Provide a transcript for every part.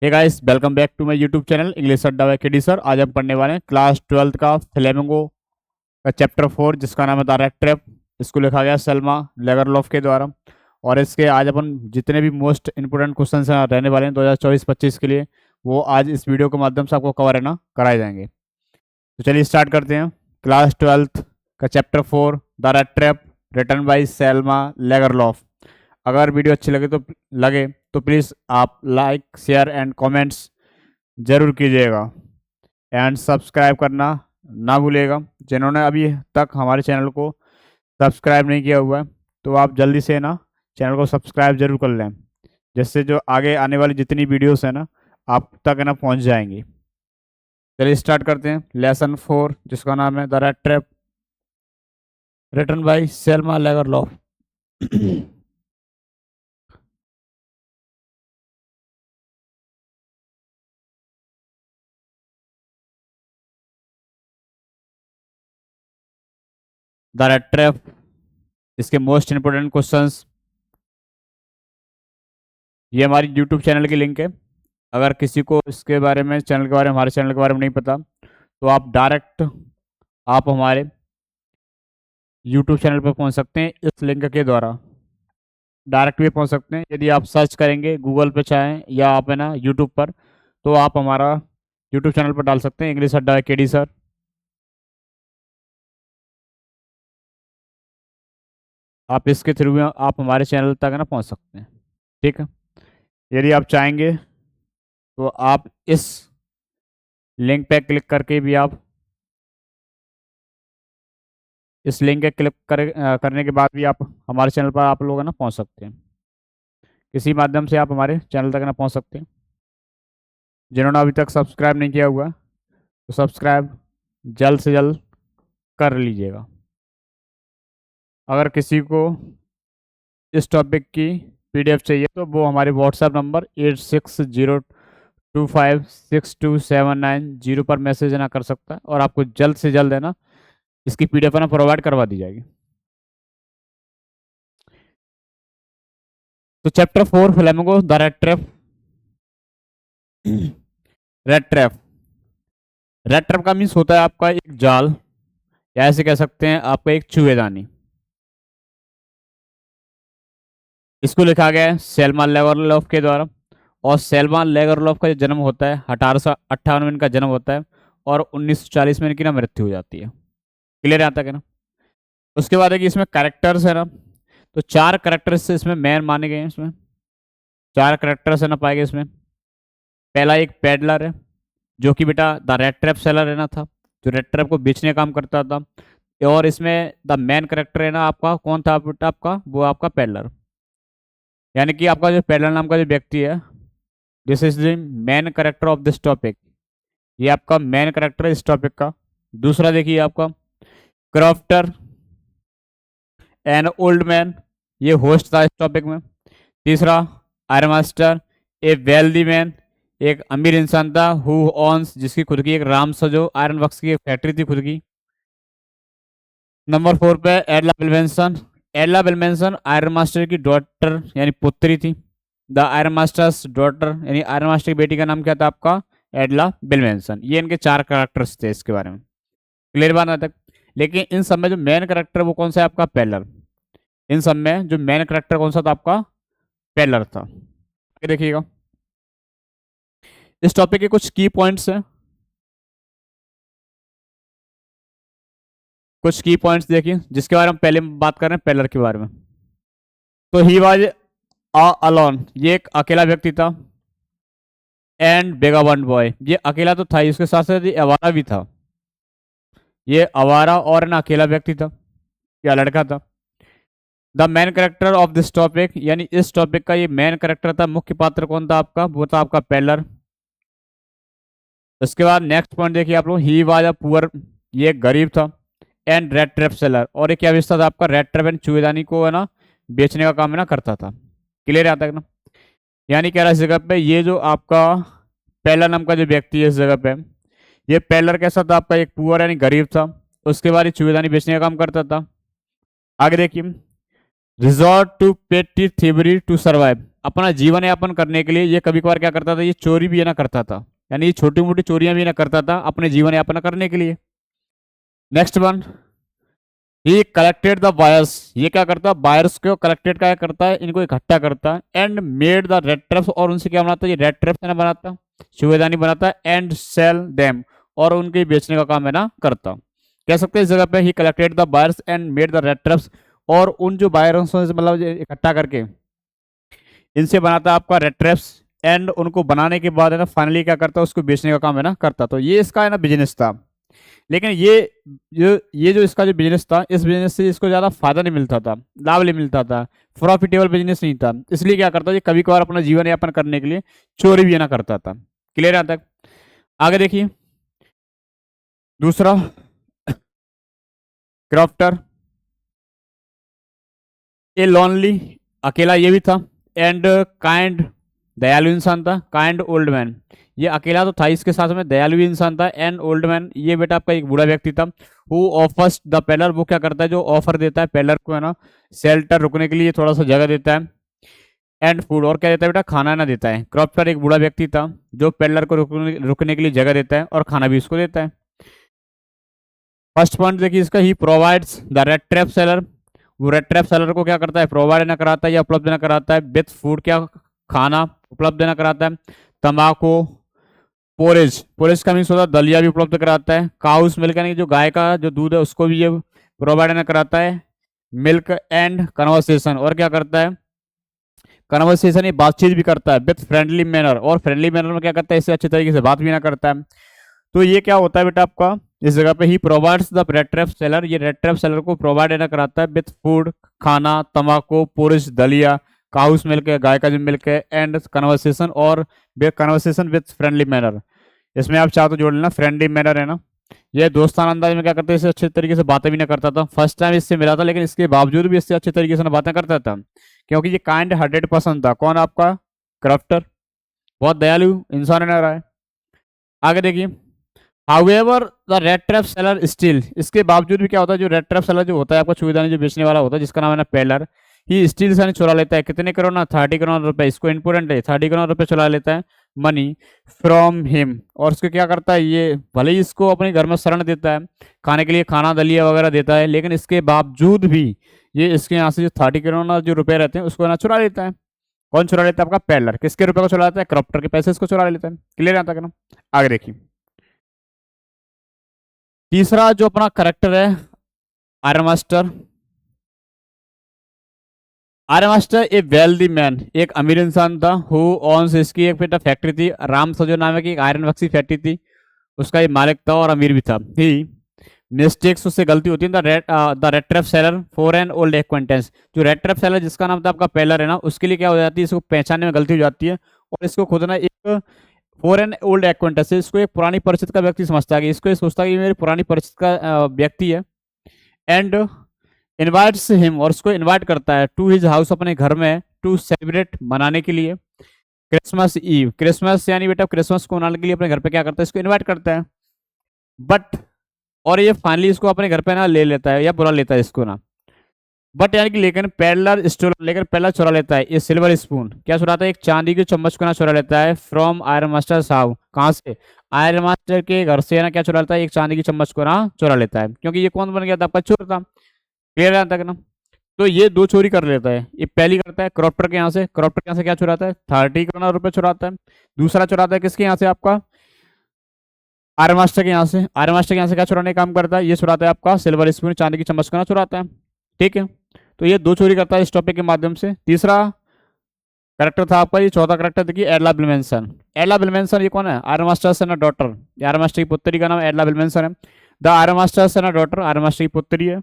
Hey guys, welcome back to my YouTube channel English Adda by KD sir. आज हम पढ़ने वाले हैं क्लास 12th का फ्लेमिंगो का चैप्टर 4, जिसका नाम है द रैट ट्रैप। इसको लिखा गया सेल्मा लेगरलॉफ के द्वारा। और इसके आज अपन जितने भी मोस्ट इंपोर्टेंट क्वेश्चन रहने वाले हैं 2024-25 के लिए, वो आज इस वीडियो के माध्यम से आपको कवर है ना कराए जाएंगे। तो चलिए स्टार्ट करते हैं। क्लास 12th का chapter 4 the rat trap, written by Selma Lagerlof. अगर वीडियो अच्छी लगे तो प्लीज़ आप लाइक शेयर एंड कमेंट्स ज़रूर कीजिएगा एंड सब्सक्राइब करना ना भूलिएगा। जिन्होंने अभी तक हमारे चैनल को सब्सक्राइब नहीं किया हुआ है तो आप जल्दी से ना चैनल को सब्सक्राइब जरूर कर लें, जिससे जो आगे आने वाली जितनी वीडियोस है ना आप तक है ना पहुंच जाएंगी। चलिए स्टार्ट करते हैं लेसन 4, जिसका नाम है the rat trap, written by Selma Lagerlof. The rat trap, इसके मोस्ट इंपोर्टेंट क्वेश्चंस। ये हमारी यूट्यूब चैनल की लिंक है। अगर किसी को इसके बारे में चैनल के बारे में हमारे चैनल के बारे में नहीं पता तो आप डायरेक्ट आप हमारे यूट्यूब चैनल पर पहुंच सकते हैं इस लिंक के द्वारा। डायरेक्ट भी पहुंच सकते हैं यदि आप सर्च करेंगे गूगल पे चाहें या आप है ना यूट्यूब पर, तो आप हमारा यूट्यूब चैनल पर डाल सकते हैं इंग्लिश अड्डा केडी सर। आप इसके थ्रू आप हमारे चैनल तक है ना पहुंच सकते हैं। ठीक है, यदि आप चाहेंगे तो आप इस लिंक पे क्लिक करके भी आप इस लिंक पे करने के बाद भी आप हमारे चैनल पर आप लोग है ना पहुंच सकते हैं। किसी माध्यम से आप हमारे चैनल तक ना पहुंच सकते हैं। जिन्होंने अभी तक सब्सक्राइब नहीं किया हुआ तो सब्सक्राइब जल्द से जल्द कर लीजिएगा। अगर किसी को इस टॉपिक की पीडीएफ चाहिए तो वो हमारे व्हाट्सएप नंबर 8602562790 पर मैसेज ना कर सकता है और आपको जल्द से जल्द है ना इसकी पीडीएफ ना प्रोवाइड करवा दी जाएगी। तो chapter 4 flamingo the rat trap. Rat trap, rat trap का मीन्स होता है आपका एक जाल, या ऐसे कह सकते हैं आपका एक चूहेदानी। इसको लिखा गया है सेल्मा लेगरलॉफ के द्वारा। और सेल्मा लेगरलॉफ का जो जन्म होता है 1858 में इनका जन्म होता है और 1940 में इनकी ना मृत्यु हो जाती है। क्लियर आता है ना। उसके बाद है कि इसमें कैरेक्टर्स है ना, तो 4 कैरेक्टर्स इसमें मेन माने गए हैं। इसमें 4 कैरेक्टर्स है ना पाए गए इसमें। पहला एक पेडलर है जो कि बेटा द रेड ट्रैप सेलर है ना था, जो रेड ट्रैप को बेचने का काम करता था। और इसमें द मेन कैरेक्टर है ना आपका कौन था बेटा, आपका वो आपका पेडलर, यानी कि आपका जो पेडलर नाम का जो व्यक्ति है, this is the main character of this topic. ये आपका मेन कैरेक्टर है इस टॉपिक का। दूसरा देखिए आपका क्रॉफ्टर एन ओल्ड मैन, ये होस्ट था इस टॉपिक में। तीसरा आयरन मास्टर, ए वेल्दी मैन, एक अमीर इंसान था, हु ऑन्स, जिसकी खुद की एक राम सजो आयरन वर्क्स की एक फैक्ट्री थी खुद की। नंबर 4 पे एडला बिलमेंसन। एडला बिलमेंसन आयरन मास्टर की डॉटर यानी पुत्री थी। द आयरन मास्टर्स डॉटर यानी आयरन मास्टर की बेटी का नाम क्या था आपका, एडला बिलमेंसन। ये इनके 4 कैरेक्टर्स थे इसके बारे में। क्लियर बात ना तक। लेकिन इन सब में जो मेन कैरेक्टर वो कौन सा है आपका, पेलर। इन सब में जो मेन कैरेक्टर कौन सा था आपका, पेलर था। देखिएगा इस टॉपिक के कुछ की पॉइंट्स हैं। कुछ की पॉइंट्स देखिए जिसके बारे में पहले बात कर रहे हैं पेलर के बारे में। तो ही वाज अलोन, ये एक अकेला व्यक्ति था। एंड बेगाबंड बॉय, ये अकेला तो था, इसके साथ साथ ये आवारा भी था। ये आवारा और ना अकेला व्यक्ति था, या लड़का था। The main character of this topic, यानी इस टॉपिक का ये मेन कैरेक्टर था, मुख्य पात्र कौन था आपका, वो था आपका पेलर। उसके बाद नेक्स्ट पॉइंट देखिए आप लोग, ही वाज अ पुअर, ये गरीब था। एंड रेड ट्रैप सेलर, और एक क्या विस्तार था आपका, रेड ट्रैप एंड चूहेदानी को है ना बेचने का काम है ना करता था। क्लियर आता है ना। यानी कह रहा है इस जगह पे ये जो आपका पेलर नाम का जो व्यक्ति है इस जगह पे, ये पेलर कैसा था आपका, एक पुअर यानी गरीब था। उसके बाद ये चूहेदानी बेचने का काम करता था। आगे देखिए, रिजॉर्ट टू पेटी थीवरी टू सर्वाइव, अपना जीवन यापन करने के लिए ये कभी कभार क्या करता था, ये चोरी भी है ना करता था, यानी ये छोटी मोटी चोरियां भी ना करता था अपने जीवन यापन करने के लिए। नेक्स्ट वन, ये कलेक्टेड द बायर्स, ये क्या करता है, बायर्स को कलेक्टेड क्या करता है, इनको इकट्ठा करता है, and made the red traps, और उनसे क्या बनाता है, ये रेड ट्रैप्स है ना बनाता, शुभेदानी बनाता है, एंड सेल देम, और उनके बेचने का काम है ना करता। कह सकते हैं इस जगह पे ही collected the buyers and made the red traps, और उन जो बायर्स से मतलब इकट्ठा करके इनसे बनाता है आपका रेड ट्रैप्स, एंड उनको बनाने के बाद है ना फाइनली क्या करता है, उसको बेचने का काम है ना करता। तो ये इसका है ना बिजनेस था। लेकिन ये जो इसका जो बिजनेस था, इस बिजनेस से इसको ज्यादा फायदा नहीं मिलता था, लाभ नहीं मिलता था, प्रॉफिटेबल बिजनेस नहीं था, इसलिए क्या करता था, ये कभी कभार अपना जीवन यापन करने के लिए चोरी भी ना करता था। क्लियर है यहाँ तक? आगे देखिए दूसरा, क्रॉफ्टर, ए लॉनली, अकेला ये भी था, एंड काइंड, दयालु इंसान था, काइंड ओल्ड मैन, ये अकेला तो था, इसके साथ में दयालु भी इंसान था, एंड ओल्ड मैन, ये बेटा आपका एक बूढ़ा व्यक्ति था, हु ऑफर्स द पेलर, वो क्या करता है, जो ऑफर देता है पेलर को है ना, शेल्टर, रुकने के लिए थोड़ा सा जगह देता है, एंड फूड, और क्या देता है बेटा, खाना ना देता है। क्रॉफ्टर एक बूढ़ा व्यक्ति था जो पेलर को रुकने के लिए जगह देता है और खाना भी उसको देता है। फर्स्ट पॉइंट देखिए इसका, he provides the red trap seller, वो रेड ट्रैप सेलर को क्या करता है, प्रोवाइड ना कराता है या उपलब्ध ना कराता है, विथ फूड, क्या खाना उपलब्ध ना कराता है, तंबाकू, पोरेज, पोरेज का मीन्स होता है दलिया भी उपलब्ध कराता है, काउस मिल्क यानी जो गाय का जो दूध है उसको भी ये प्रोवाइड ना कराता है, मिल्क, एंड कन्वर्सेशन, और क्या करता है, कन्वर्सेशन, ये बातचीत भी करता है, विथ फ्रेंडली मैनर, और फ्रेंडली मैनर में क्या करता है, इससे अच्छे तरीके से बात भी ना करता है। तो ये क्या होता है बेटा आपका, इस जगह पे he provides the red trap seller, ये रेड ट्रैप सेलर को प्रोवाइड ना कराता है विथ फूड, खाना, तंबाकू, पोरिश, दलिया, काउस मिल्क है, गाय का जो मिल्क है, एंड कन्वर्सेशन, और कन्वर्सेशन विथ फ्रेंडली मैनर, इसमें आप चाहो तो जोड़ लेना, फ्रेंडली मैनर है ना, ये दोस्ताना अंदाज में क्या करते हैं, इससे अच्छे तरीके से बातें भी ना करता था। फर्स्ट टाइम इससे मिला था लेकिन इसके बावजूद भी इससे अच्छे तरीके से ना बातें करता था, क्योंकि ये काइंड हार्टेड पर्सन था। कौन आपका, क्रॉफ्टर, बहुत दयालु इंसान है ना रहा है। आगे देखिए, however the red trap seller still, इसके बावजूद भी क्या होता है, जो रेड ट्रैप सेलर जो होता है आपका छुईदानी जो बेचने वाला होता है जिसका नाम है ना पेलर, ही स्टील से चुरा लेता है, कितने करोड़ ना, 30 करोड़ रुपए, इसको इंपोर्टेंट है, 30 करोड़ रुपए चुरा लेता है मनी फ्रॉम हिम, और उसको क्या करता है, ये भले ही इसको अपने घर में शरण देता है, खाने के लिए खाना दलिया वगैरह देता है, लेकिन इसके बावजूद भी ये इसके यहाँ से जो 30 करोड़ ना जो रुपए रहते हैं उसको ना चुरा लेता है। कौन चुरा लेता है, आपका पेलर। किसके रुपए को चुरा लेता है, क्रॉप्टर के पैसे इसको चुरा लेता है। क्लियर आता है ना? आगे देखिए तीसरा जो अपना करेक्टर है, आयरन मास्टर। आयरन मास्टर ए वेल्दी मैन, एक अमीर इंसान था, हु ऑन्स, इसकी एक बेटा फैक्ट्री थी, राम जो नाम है की एक आयरन वर्क्स की फैक्ट्री थी, उसका ये मालिक था और अमीर भी था। ही मिस्टेक्स, उससे गलती होती है, the red trap seller for an old acquaintance, जो रेड ट्रैप सेलर जिसका नाम था आपका पेलर है ना, उसके लिए क्या हो जाती है, इसको पहचानने में गलती हो जाती है, और इसको खुद ना एक फॉर एन ओल्ड एक्वेंटेंस, इसको एक पुरानी परिचित का व्यक्ति समझता है, कि इसको ये सोचता है कि मेरी पुरानी परिचित का व्यक्ति है, एंड इनवाइट्स हिम, और उसको इनवाइट करता है टू हिज हाउस, अपने घर में, टू सेलिब्रेट, मनाने के लिए, क्रिसमस ईव, क्रिसमस यानी बेटा क्रिसमस को मनाने के लिए अपने घर पे क्या करता है, इसको इनवाइट करता है। बट और ये फाइनली इसको अपने घर पे ना ले लेता है या बुला लेता है इसको ना, बट यानी कि लेकिन पेडलर स्टोर, लेकिन पेडलर चुरा लेता है ये सिल्वर स्पून, क्या चुराता है, एक चांदी के चम्मच को ना चुरा लेता है, फ्रॉम आयरन मास्टर साहब, कहाँ से, आयरन मास्टर के घर से ना क्या चुरा लेता है, एक चांदी की चम्मच को ना चुरा लेता है, क्योंकि ये कौन बन गया था, आपका चोर था। क्लियर है तक ना? तो ये दो चोरी कर लेता है, ये पहली करता है क्रॉप्टर के यहाँ से, क्रॉप्टर के यहाँ से क्या चुराता है, 30 करोड़ रुपए चुराता है। दूसरा चुराता है किसके यहाँ से, आपका आयरन मास्टर के यहाँ से, आयरन मास्टर के यहाँ से क्या चुराने का काम करता है, ये चुराता है आपका सिल्वर स्पून, चांदी की चम्मच को ना चुराता है। ठीक है, तो ये दो चोरी करता है इस टॉपिक के माध्यम से। तीसरा करेक्टर था आपका, ये चौथा करेक्टर देखिए, एडला बिलमेंसन। एडला बिलमेंसन ये कौन है, आयरन मास्टर से ना डॉटर, आयरन मास्टर की पुत्री का नाम एडला बिलमेंसन है। द आयरन मास्टर से ना डॉटर, आयरन मास्टर की पुत्री है।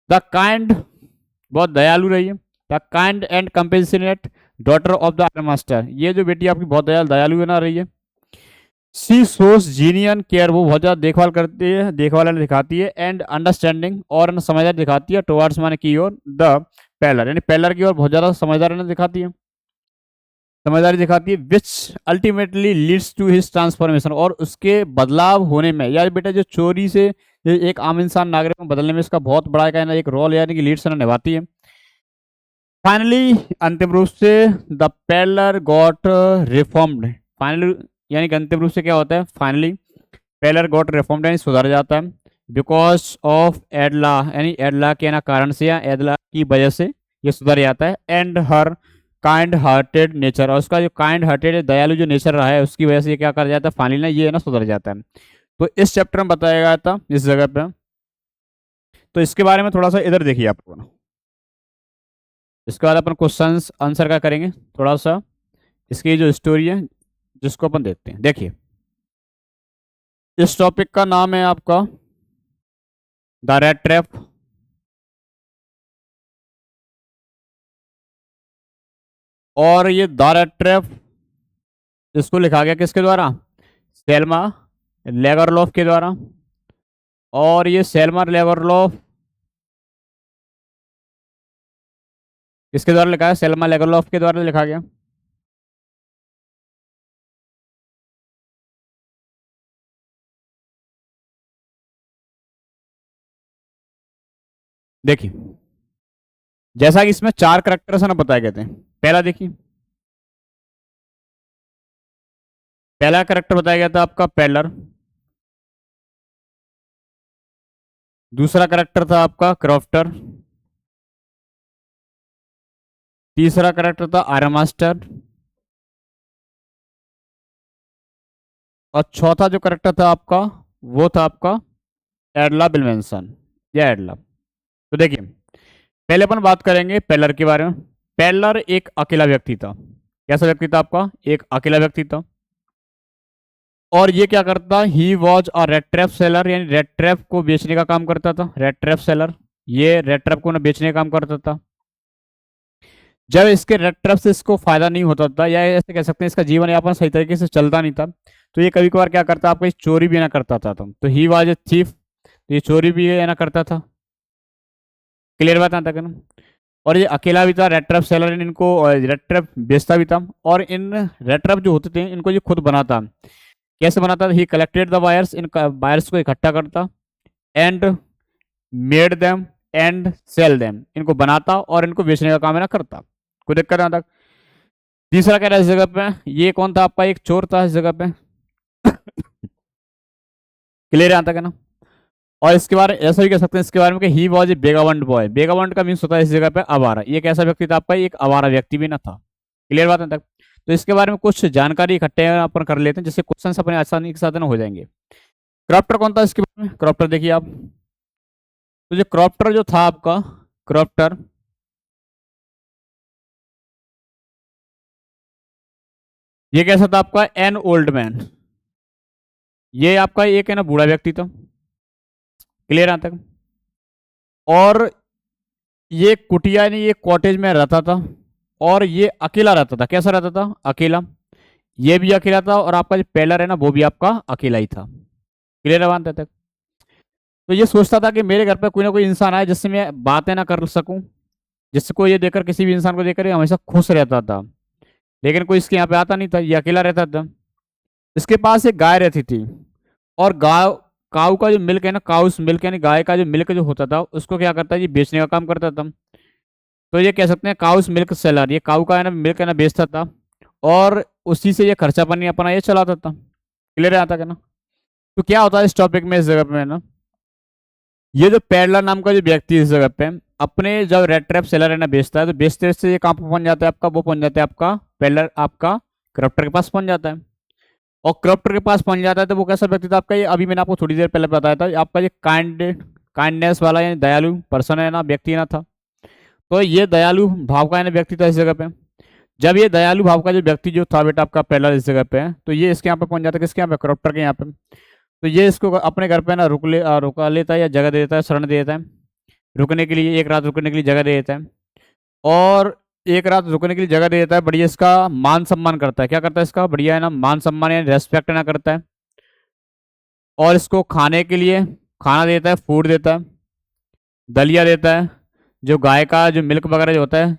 द काइंड, बहुत दयालु रही है, the kind and compassionate daughter of the iron master, ये जो बेटी आपकी बहुत दयालु ना रही है। सी सोस जीनियन केयर, वो बहुत ज्यादा देखभाल करती है, देखभाल दिखाती है, एंड अंडरस्टैंडिंग, और समझदार दिखाती है, टुवर्ड्स माने की ओर, द पेलर, यानी पेलर की ओर बहुत ज्यादा समझदार दिखाती है, समझदारी दिखाती है, which ultimately leads to his transformation, और उसके बदलाव होने में, यार बेटा जो चोरी से एक आम इंसान नागरिक में बदलने में इसका बहुत बड़ा कहना एक रोल यानी कि लीड्स निभाती है। फाइनली अंतिम रूप से द पेलर गॉट रिफॉर्म्ड। फाइनली यानी कि अंतिम रूप से क्या होता है, फाइनली पेलर गॉट रिफॉर्म्ड यानी सुधर जाता है, बिकॉज ऑफ एडला यानी एडला के ना कारण से या एडला की वजह से ये सुधर जाता है, and her kind hearted nature, और उसका जो काइंड हार्टेड दयालु जो नेचर रहा है उसकी वजह से ये क्या कर जाता है, फाइनली ना ये ना सुधर जाता है। तो इस चैप्टर में बताया गया था इस जगह पे। तो इसके बारे में थोड़ा सा इधर देखिए आपको ना, इसके बाद अपन क्वेश्चन आंसर का करेंगे थोड़ा सा, इसकी जो स्टोरी है जिसको अपन देखते हैं। देखिए इस टॉपिक का नाम है आपका द रेड ट्रैप। और ये द रेड ट्रैप इसको लिखा गया किसके द्वारा, सेल्मा लेगरलॉफ के द्वारा। और ये सेल्मा लेगरलॉफ किसके द्वारा लिखा है, सेल्मा लेगरलॉफ के द्वारा लिखा गया। देखिए जैसा कि इसमें 4 करेक्टर्स ना बताए गए थे। पहला देखिए, पहला करेक्टर बताया गया था आपका पेलर। दूसरा करेक्टर था आपका क्रॉफ्टर। तीसरा करेक्टर था आयरन मास्टर। और चौथा जो करेक्टर था आपका वो था आपका एडला बिलमेंसन या एडला। तो देखिए पहले अपन बात करेंगे पेलर के बारे में। पेलर एक अकेला व्यक्ति था। कैसा व्यक्ति था आपका, एक अकेला व्यक्ति था। और ये क्या करता, he was a red trap seller, यानी रेड ट्रैप को बेचने का काम करता था। रेड ट्रैप सेलर ये रेड ट्रैप को ना बेचने का काम करता था। जब इसके रेड ट्रैप से इसको फायदा नहीं होता था, या ऐसे कह सकते हैं इसका जीवन यापन सही तरीके से चलता नहीं था, तो ये कभी कभार क्या करता, आपको चोरी भी ना करता था। तो ही वॉज ए थीफ, तो ये चोरी भी ना करता था। क्लियर बात आता ना। और ये अकेला भी था रेड ट्रैप सेलर, इनको रेड ट्रैप बेचता भी था। और इन रेड ट्रैप जो होते थे इनको ये खुद बनाता। कैसे बनाता था, ही collected the wires, in wires को इकट्ठा करता, and made them and sell them, इनको बनाता और इनको बेचने का काम है ना करता। कोई दिक्कत ना था। तीसरा कह रहा है इस जगह पे, ये कौन था आपका, एक चोर था इस जगह पे। क्लियर आता है ना। और इसके बारे में ऐसा भी कह सकते हैं इसके बारे में कि ही वॉज ए बेगावंड बॉय। बेगावंड का मीन्स होता है इस जगह पे आवारा। ये कैसा व्यक्ति था आपका, एक आवारा व्यक्ति भी ना था। क्लियर बात है तक। तो इसके बारे में कुछ जानकारी इकट्ठे अपन कर लेते हैं, जिससे क्वेश्चन अपने आसानी के साथ ना हो जाएंगे। क्रॉप्टर कौन था इसके बारे में, क्रॉप्टर देखिए आप। तो जो क्रॉप्टर जो था आपका, क्रॉप्टर ये कैसा था आपका, एन ओल्ड मैन। ये आपका एक है ना बूढ़ा व्यक्ति था। क्लियर आता है। और ये कुटिया यानी ये कॉटेज में रहता था। और ये अकेला रहता था। कैसा रहता था, अकेला। ये भी अकेला था और आपका जो पेलर है ना वो भी आपका अकेला ही था। क्लियर बात तक। तो ये सोचता था कि मेरे घर पे कोई ना कोई इंसान आए जिससे मैं बातें ना कर सकूं, जिसको ये देखकर, किसी भी इंसान को देखकर ये हमेशा खुश रहता था। लेकिन कोई इसके यहाँ पे आता नहीं था, ये अकेला रहता था। इसके पास एक गाय रहती थी। और गाय काऊ का जो मिल्क है ना, काउस मिल्क यानी गाय का जो मिल्क जो होता था उसको क्या करता है, ये बेचने का काम करता था। तो ये कह सकते हैं काउस मिल्क सेलर, ये काऊ का है ना मिल्क है ना बेचता था। और उसी से ये खर्चा पानी अपना ये चलाता था। क्लियर आता है ना। तो क्या होता है इस टॉपिक में, इस जगह पे ना, ये जो पेडलर नाम का जो व्यक्ति इस जगह पे अपने जब रेड ट्रैप सेलर है ना बेचता है, तो बेचते बेचते ये कहाँ पे पहुंच जाता है आपका, वो पहुंच जाता है आपका पेडलर आपका क्रॉप्टर के पास पहुंच जाता है। और क्रॉप्टर के पास पहुंच जाता है तो वो कैसा व्यक्ति था आपका, ये अभी मैंने आपको थोड़ी देर पहले बताया था, आपका ये काइंडनेस वाला यानी दयालु पर्सन है ना, व्यक्ति ना था। तो ये दयालु भाव का यानी व्यक्ति था इस जगह पे। जब ये दयालु भाव का जो व्यक्ति जो था बेटा आपका पहला इस जगह पे है, तो ये इसके यहाँ पे पहुंच जाता है, किसके यहाँ पे, क्रॉप्टर के यहाँ पे। तो ये इसको अपने घर पे ना रुका लेता है या जगह दे देता है, शरण दे देता है रुकने के लिए, एक रात रुकने के लिए जगह दे देता है। और एक रात रुकने के लिए जगह दे देता है, बढ़िया इसका मान सम्मान करता है। क्या करता है इसका, बढ़िया है ना मान सम्मान यानी रेस्पेक्ट ना करता है। और इसको खाने के लिए खाना देता है, फूड देता है, दलिया देता है, जो गाय का जो मिल्क वगैरह जो होता है।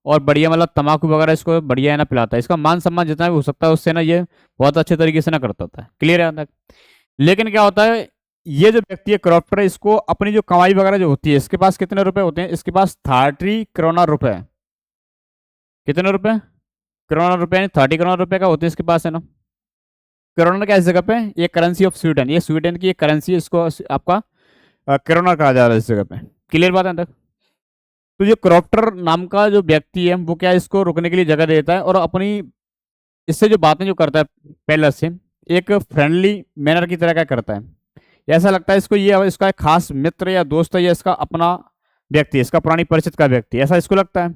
और बढ़िया मतलब तम्बाकू वगैरह इसको बढ़िया है ना पिलाता है। इसका मान सम्मान जितना भी हो सकता है उससे ना ये बहुत अच्छे तरीके से ना करता होता है। क्लियर है तक। लेकिन क्या होता है, ये जो व्यक्ति है क्रॉप्टर, इसको अपनी जो कमाई वगैरह जो होती है, इसके पास कितने रुपए होते हैं, इसके पास 30 करोड़ रुपए कितने रुपए? करोड़ रुपए, यानी 30 करोड़ रुपए का होते हैं इसके पास, है ना। करोड़ का इस जगह पे ये करेंसी ऑफ स्वीडन, ये स्वीडन की एक करेंसी है, इसको आपका करोड़ कहा जा रहा है इस जगह पे। क्लियर बात है तक? तो जो क्रॉप्टर नाम का जो व्यक्ति है वो क्या है, इसको रुकने के लिए जगह देता है और अपनी इससे जो बातें जो करता है पेलर से, एक फ्रेंडली मैनर की तरह का करता है। ऐसा लगता है इसको ये इसका एक खास मित्र या दोस्त है या इसका अपना व्यक्ति है, इसका पुरानी परिचित का व्यक्ति, ऐसा इसको लगता है।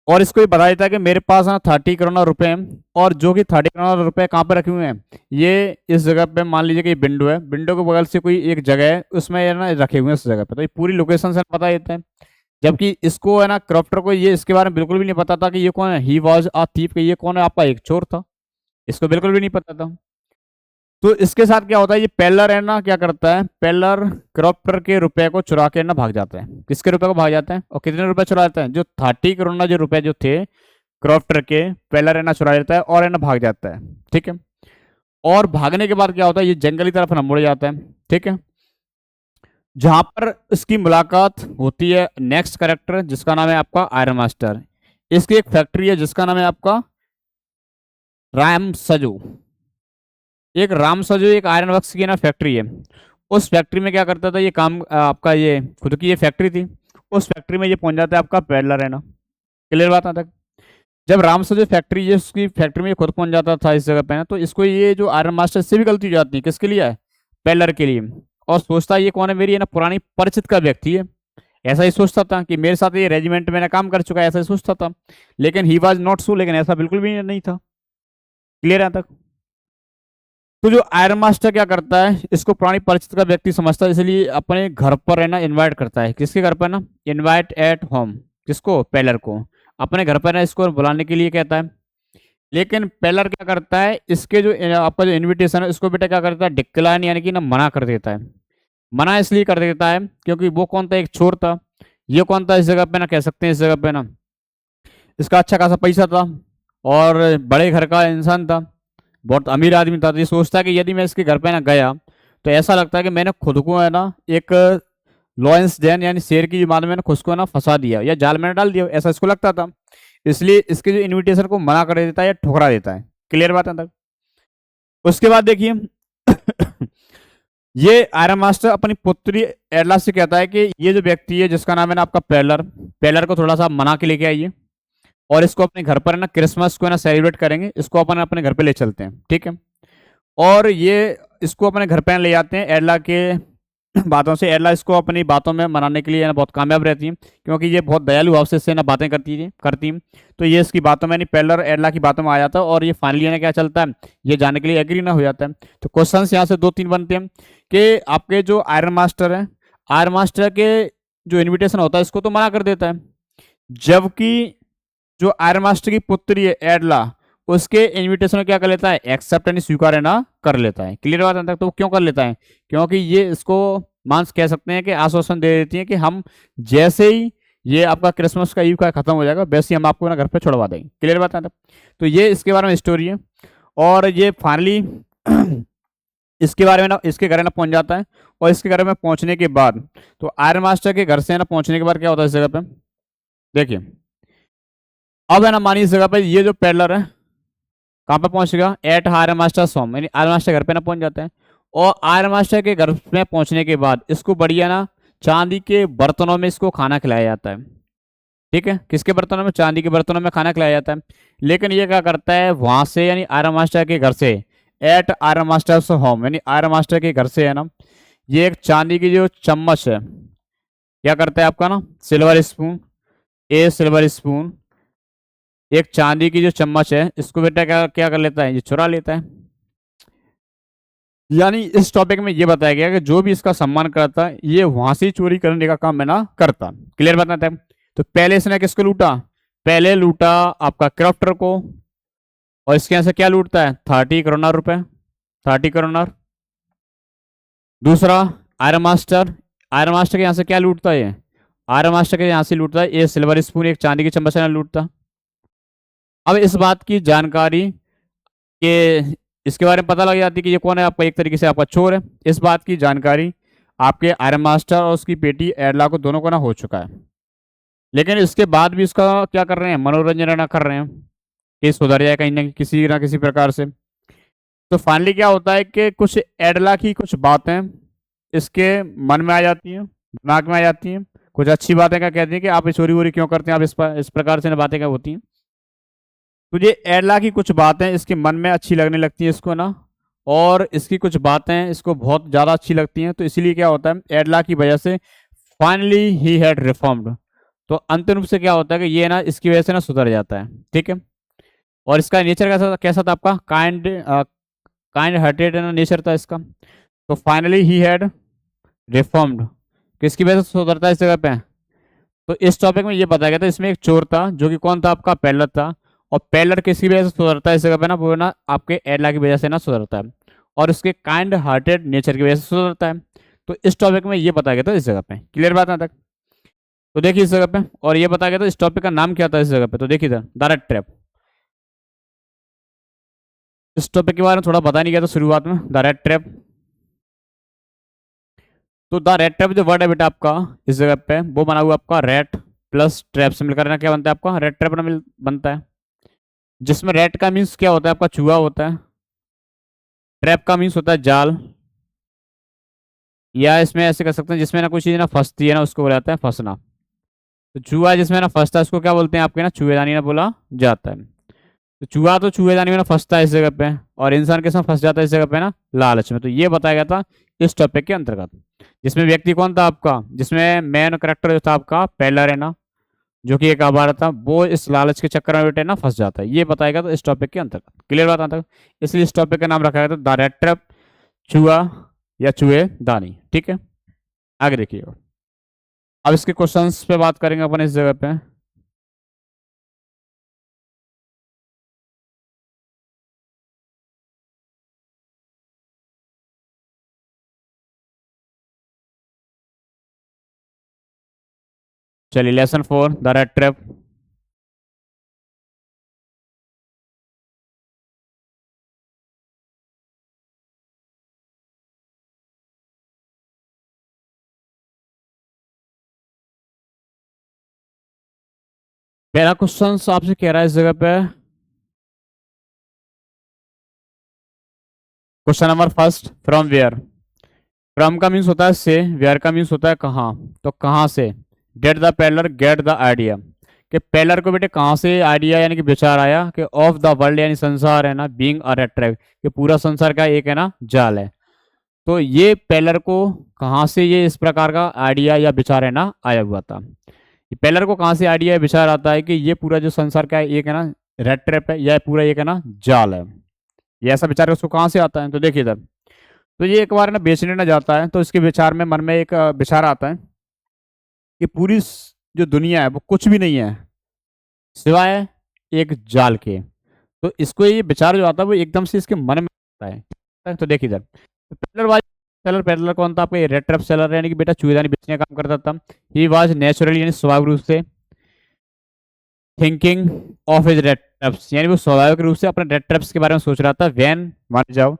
और इसको ये बता देता है कि मेरे पास ना 30 करोड़ रुपए हैं, और जो कि 30 करोड़ रुपए कहाँ पे रखे हुए हैं, ये इस जगह पे मान लीजिए कि विंडो है, विंडो के बगल से कोई एक जगह है उसमें ये ना रखे हुए हैं उस जगह पे, तो ये पूरी लोकेशन से पता देते हैं। जबकि इसको है ना क्रॉप्टर को ये इसके बारे में बिल्कुल भी नहीं पता था कि ये कौन है, ही वॉज अ थीफ, कि ये कौन है, आपका एक चोर था, इसको बिल्कुल भी नहीं पता था। तो इसके साथ क्या होता है, ये पेलर है ना क्या करता है, पेलर क्रॉप्टर के रुपए को चुरा के ना भाग जाता है। किसके रुपए को भाग जाता है और कितने रुपए चुरा लेता है, जो 30 करोड़ जो रुपए जो थे क्रॉप्टर के, पेलर है ना चुरा लेता है और है ना भाग जाता है। ठीक है। और भागने के बाद क्या होता है, ये जंगली तरफ ना मुड़ जाता है। ठीक है। जहां पर इसकी मुलाकात होती है नेक्स्ट कैरेक्टर जिसका नाम है आपका आयरन मास्टर। इसकी एक फैक्ट्री है जिसका नाम है आपका राम सजू। एक राम सजू एक आयरन वर्क्स की ना फैक्ट्री है। उस फैक्ट्री में क्या करता था ये काम, आपका ये खुद की ये फैक्ट्री थी, उस फैक्ट्री में ये पहुंच जाता है आपका पेडलर, है ना। क्लियर बात आता है? जब राम सजू फैक्ट्री ये उसकी फैक्ट्री में ये खुद पहुंच जाता था इस जगह पे ना, तो इसको ये जो आयरन मास्टर से भी गलती हो जाती है, किसके लिए है, पेडलर के लिए। और सोचता है ये कौन है, मेरी है ना पुरानी परिचित का व्यक्ति है। ऐसा ही सोचता था कि मेरे साथ ये रेजिमेंट में ना काम कर चुका है, ऐसा ही सोचता था। लेकिन ही वॉज नॉट सो, लेकिन ऐसा बिल्कुल भी नहीं था। क्लियर है तक? तो जो आयरन मास्टर क्या करता है, इसको पुरानी परिचित का व्यक्ति समझता है, इसलिए अपने घर पर है ना इनवाइट करता है। किसके घर पर ना, इनवाइट एट होम, किसको, पेलर को अपने घर पर ना इसको बुलाने के लिए कहता है। लेकिन पेलर क्या करता है, इसके जो आपका जो इनविटेशन है इसको बेटा क्या करता है, डिक्लाइन यानी कि ना मना कर देता है। मना इसलिए कर देता है क्योंकि वो कौन था, एक चोर था। ये कौन था इस जगह पे ना, कह सकते हैं इस जगह पे ना इसका अच्छा खासा पैसा था और बड़े घर का इंसान था, बहुत अमीर आदमी था। तो ये सोचता है कि यदि मैं इसके घर पे ना गया तो ऐसा लगता है कि मैंने खुद को है ना एक लॉयंस जैन यानी शेर की मार में खुद को ना फंसा दिया या जाल में डाल दिया, ऐसा इसको लगता था। इसलिए इसके जो इनविटेशन को मना कर देता है या ठुकरा देता है। क्लियर बात है तक? उसके बाद देखिए ये आयरन मास्टर अपनी पुत्री एडला से कहता है कि ये जो व्यक्ति है जिसका नाम है ना आपका पेलर, पेलर को थोड़ा सा मना के लेके आइए और इसको अपने घर पर ना क्रिसमस को ना सेलिब्रेट करेंगे, इसको अपन अपने घर पे ले चलते हैं। ठीक है। और ये इसको अपने घर पे ले जाते हैं एडला के बातों से। एडला इसको अपनी बातों में मनाने के लिए ना बहुत कामयाब रहती है क्योंकि ये बहुत दयालु भाव से इससे ना बातें करती तो ये इसकी बातों में नहीं, पेलर एडला की बातों में आ जाता है और ये फाइनली ना क्या चलता है, ये जाने के लिए एग्री ना हो जाता है। तो क्वेश्चन यहाँ से 2-3 बनते हैं कि आपके जो आयरन मास्टर है, आयरन मास्टर के जो इन्विटेशन होता है इसको तो मना कर देता है, जबकि जो आयरन मास्टर की पुत्री है एडला, उसके इनविटेशन क्या कर लेता है, एक्सेप्ट यानी स्वीकार है ना कर लेता है। क्लियर बात है? तो वो क्यों कर लेता है, क्योंकि ये इसको मांस कह सकते हैं कि आश्वासन दे देती है कि हम जैसे ही ये आपका क्रिसमस का ईव का खत्म हो जाएगा वैसे ही हम आपको ना घर पे छोड़वा देंगे। क्लियर बात है? तो ये इसके बारे में स्टोरी है। और ये फाइनली इसके बारे में ना इसके घर ना पहुंच जाता है और इसके घर में पहुंचने के बाद तो आयरन मास्टर के घर से ना पहुंचने के बाद क्या होता है इस जगह पे देखिए। अब है ना मानिए इस जगह पे ये जो पेडलर है कहाँ पे पहुंचेगा, एट आयरन मास्टर होम, यानी आयरन मास्टर घर पे ना पहुंच जाता है। और आयरन मास्टर के घर में पहुंचने के बाद इसको बढ़िया ना चांदी के बर्तनों में इसको खाना खिलाया जाता है। ठीक है। किसके बर्तनों में, चांदी के बर्तनों में खाना खिलाया जाता है। लेकिन ये क्या करता है वहां से यानी आयरन मास्टर के घर से, एट आयरन मास्टर होम यानी आयरन मास्टर के घर से है ना, ये एक चांदी की जो चम्मच है क्या करता है आपका ना, सिल्वर स्पून, ए सिल्वर स्पून, एक चांदी की जो चम्मच है इसको बेटा क्या क्या कर लेता है, ये चुरा लेता है। यानी इस टॉपिक में ये बताया गया कि जो भी इसका सम्मान करता है ये वहां से चोरी करने का काम है ना करता। क्लियर बताते हैं? तो पहले इसने किसको लूटा, पहले लूटा आपका क्राफ्टर को, और इसके यहाँ से क्या लूटता है, 30 करोड़ रुपए, 30 करोड़। दूसरा आयरन मास्टर, आयरन मास्टर के यहाँ से क्या लूटता है, आयरन मास्टर के यहाँ से लूटता है ये सिल्वर स्पून, एक चांदी की चम्मच लूटता। अब इस बात की जानकारी कि इसके बारे में पता लग जाती है कि ये कौन है, आपका एक तरीके से आपका चोर है। इस बात की जानकारी आपके आयरन मास्टर और उसकी बेटी एडला को दोनों को ना हो चुका है। लेकिन इसके बाद भी इसका क्या कर रहे हैं, मनोरंजन ना कर रहे हैं, ये सुधर जाए कहीं ना किसी प्रकार से। तो फाइनली क्या होता है कि कुछ एडला की कुछ बातें इसके मन में आ जाती हैं, दिमाग में आ जाती हैं। कुछ अच्छी बातें क्या कहती हैं कि आप ये चोरी वोरी क्यों करते हैं, आप इस प्रकार से ना बातें क्या होती हैं। तो ये एडला की कुछ बातें इसके मन में अच्छी लगने लगती हैं इसको ना, और इसकी कुछ बातें इसको बहुत ज़्यादा अच्छी लगती हैं। तो इसीलिए क्या होता है, एडला की वजह से फाइनली ही हैड रिफॉर्म्ड। तो अंतिम रूप से क्या होता है कि ये ना इसकी वजह से ना सुधर जाता है, ठीक है। और इसका नेचर कैसा कैसा था आपका, काइंड हार्टेड नेचर था इसका। तो फाइनली ही हैड रिफॉर्म्ड, किसकी वजह से सुधरता है इस जगह पे। तो इस टॉपिक में ये बताया गया था, इसमें एक चोर था जो कि कौन था, आपका पेलर था। और पेलर किसकी वजह से सुधरता है इस जगह पे ना, वो ना आपके एडला की वजह से ना सुधरता है, और उसके काइंड हार्टेड नेचर की वजह से सुधरता है। तो इस टॉपिक में ये बताया गया था इस जगह पे, क्लियर बात ना तक। तो देखिए इस जगह पे, और ये बताया गया था इस टॉपिक का नाम क्या था इस जगह पे। तो देखिए द रेड ट्रैप। इस टॉपिक के बारे में थोड़ा बता नहीं गया था शुरुआत में, द रेड ट्रैप। तो द रेड ट्रैप जो वर्ड है बेटा आपका इस जगह पे, वो बना हुआ आपका रेट प्लस ट्रैप से मिलकर ना क्या बनता है आपका, रेड ट्रैप ना बनता है। जिसमें रेट का मीन्स क्या होता है आपका, चूहा होता है। ट्रैप का मीन्स होता है जाल, या इसमें ऐसे कर सकते हैं जिसमें ना कोई चीज ना फंसती है ना, उसको बोला जाता है फंसना। तो चूहा जिसमें ना फंसता है उसको क्या बोलते हैं आपके ना, चूहेदानी ना बोला जाता है। तो चूहा तो चूहेदानी में ना फंसता है इस जगह पे, और इंसान के साथ फंस जाता है इस जगह पे ना, लालच में। तो ये बताया गया था इस टॉपिक के अंतर्गत। जिसमें व्यक्ति कौन था आपका, जिसमें मेन करेक्टर जो था आपका पेलर है ना, जो कि एक आवारा था, वो इस लालच के चक्कर में बेटे ना फंस जाता है। ये बताया गया था इस टॉपिक के अंतर्गत, क्लियर बात आता है। इसलिए इस टॉपिक का नाम रखा गया था द रेड ट्रैप, चूहा या चूहे दानी, ठीक है। आगे देखिएगा, अब इसके क्वेश्चंस पे बात करेंगे अपन इस जगह पे। चलिए लेसन 4 द रेड ट्रैप। पहला क्वेश्चन आपसे कह रहा है इस जगह पे, question number first, from where. From का मीन्स होता है से, वेयर का मीन्स होता है कहाँ। तो कहाँ से, that the peddler get the idea, कि पेलर को बेटे कहाँ से आइडिया यानी कि विचार आया कि ऑफ द वर्ल्ड यानी संसार है ना, बीइंग अ रेड ट्रैप, कि पूरा संसार का एक है ना जाल है। तो ये पेलर को कहाँ से ये इस प्रकार का आइडिया या विचार है ना आया हुआ था। ये पेलर को कहाँ से आइडिया या विचार आता है कि ये पूरा जो संसार का एक है ना रेड ट्रैप है, या पूरा एक है ना जाल है, ये ऐसा विचार उसको कहाँ से आता है। तो देखिए इधर, तो ये एक बार ना बेचने ना जाता है, तो इसके विचार में मन में एक विचार आता है कि पूरी जो दुनिया है वो कुछ भी नहीं है सिवाय एक जाल के। तो इसको ये विचार जो आता है वो एकदम से इसके मन में आता है। तो देखिए इधर, तो पेलर कौन था आपका, ये रेड ट्रैप सेलर यानी कि बेटा चूहेदानी बेचने का काम करता था। ही वाज नेचुरली यानी स्वाभाविक रूप से thinking of his red traps, यानी वो स्वाभाविक रूप से अपने रेड ट्रैप्स के बारे में सोच रहा था। वैन मान जाओ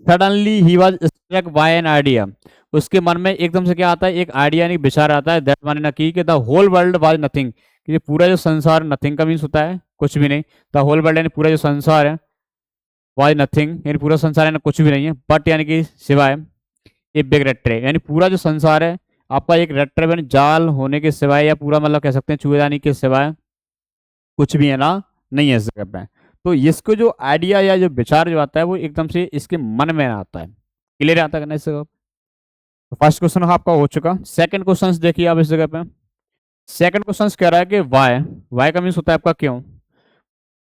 suddenly he was struck by an idea, उसके मन में एकदम से क्या आता है, एक आइडिया यानी विचार आता है। दैट माने ना कि the whole world was nothing, कि ये पूरा जो संसार, नथिंग का मीन्स होता है कुछ भी नहीं, द होल वर्ल्ड यानी पूरा जो संसार है, वाज नथिंग यानी पूरा संसार है ना कुछ भी नहीं है, बट यानी कि सिवाय ये बिग रेड ट्रैप, यानी पूरा जो संसार है आपका एक रेड ट्रैप यानी जाल होने के सिवाय, या पूरा मतलब कह सकते हैं चूहेदानी के सिवाय कुछ भी है ना नहीं है इस जगह पे। तो इसको जो आइडिया या जो विचार जो आता है वो एकदम से इसके मन में आता है, क्लियर आता है ना इस जगह पे। तो फर्स्ट क्वेश्चन आपका हो चुका। सेकंड क्वेश्चन देखिए आप इस जगह पे, सेकंड क्वेश्चन कह रहा है कि वाई, वाई का मीन्स होता है आपका क्यों।